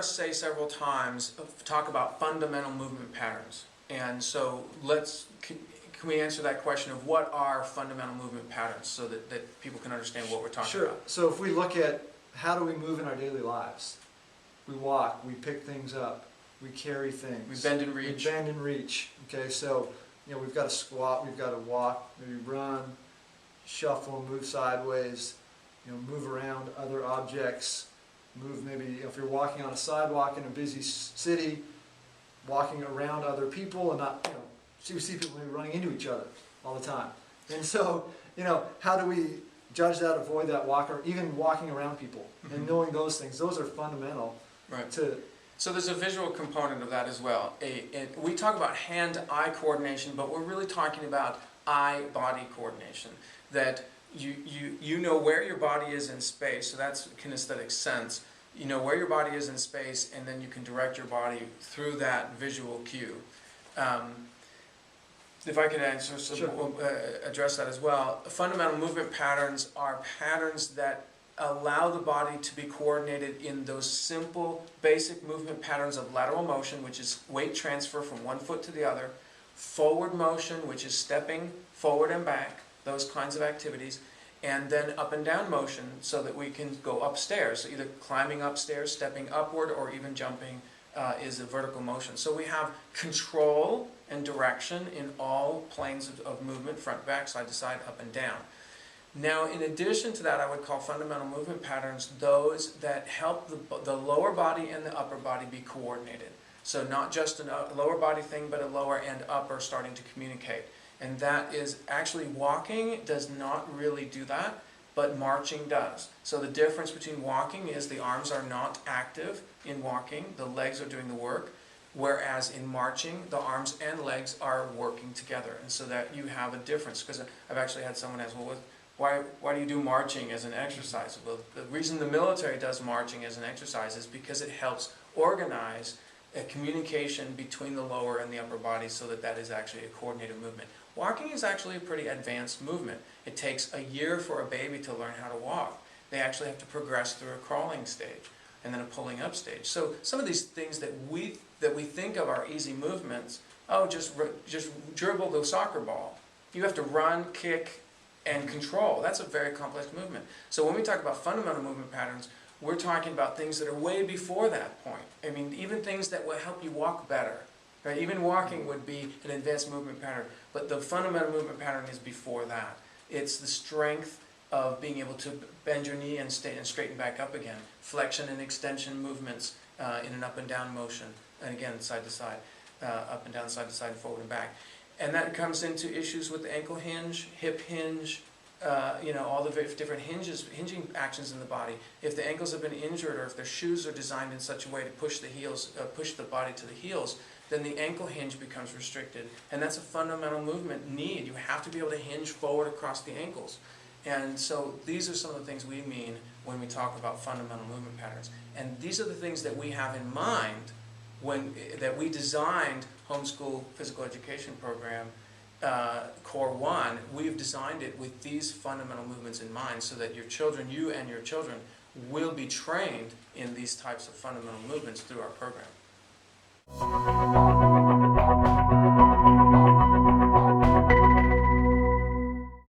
us say several times, talk about fundamental movement patterns. And so can we answer that question of what are fundamental movement patterns so that people can understand what we're talking about? Sure. So if we look at how do we move in our daily lives, we walk, we pick things up, we carry things. We bend and reach. We bend and reach. Okay, so we've got to squat, we've got to walk, maybe run, shuffle, move sideways, move around other objects, move maybe if you're walking on a sidewalk in a busy city, walking around other people and not, we see people maybe running into each other all the time. And so, how do we judge that, avoid that walk, or even walking around people and knowing those things? Those are fundamental. Right. So there's a visual component of that as well. We talk about hand-eye coordination, but we're really talking about eye-body coordination. That you know where your body is in space, so that's kinesthetic sense. You know where your body is in space, and then you can direct your body through that visual cue. If I could answer, address that as well. Fundamental movement patterns are patterns that allow the body to be coordinated in those simple, basic movement patterns of lateral motion, which is weight transfer from one foot to the other, forward motion, which is stepping forward and back, those kinds of activities, and then up and down motion so that we can go upstairs. So either climbing upstairs, stepping upward, or even jumping is a vertical motion. So we have control and direction in all planes of movement, front, back, side to side, up and down. Now, in addition to that, I would call fundamental movement patterns those that help the lower body and the upper body be coordinated. So not just a lower body thing, but a lower and upper starting to communicate. And that is actually walking does not really do that, but marching does. So the difference between walking is the arms are not active in walking, the legs are doing the work, whereas in marching, the arms and legs are working together. And so that you have a difference, because I've actually had someone ask, well, why do you do marching as an exercise? Well, the reason the military does marching as an exercise is because it helps organize a communication between the lower and the upper body so that is actually a coordinated movement. Walking is actually a pretty advanced movement. It takes a year for a baby to learn how to walk. They actually have to progress through a crawling stage and then a pulling up stage. So some of these things that we think of are easy movements, just dribble the soccer ball. You have to run, kick, and control. That's a very complex movement. So when we talk about fundamental movement patterns, we're talking about things that are way before that point. I mean, even things that will help you walk better. Right? Even walking would be an advanced movement pattern, but the fundamental movement pattern is before that. It's the strength of being able to bend your knee and straighten back up again. Flexion and extension movements in an up and down motion. And again, side to side, up and down, side to side, forward and back. And that comes into issues with the ankle hinge, hip hinge, all the different hinging actions in the body. If the ankles have been injured, or if their shoes are designed in such a way to push the body to the heels, then the ankle hinge becomes restricted. And that's a fundamental movement need. You have to be able to hinge forward across the ankles. And so these are some of the things we mean when we talk about fundamental movement patterns. And these are the things that we have in mind that we designed Homeschool Physical Education Program Core 1. We've designed it with these fundamental movements in mind so that you and your children will be trained in these types of fundamental movements through our program.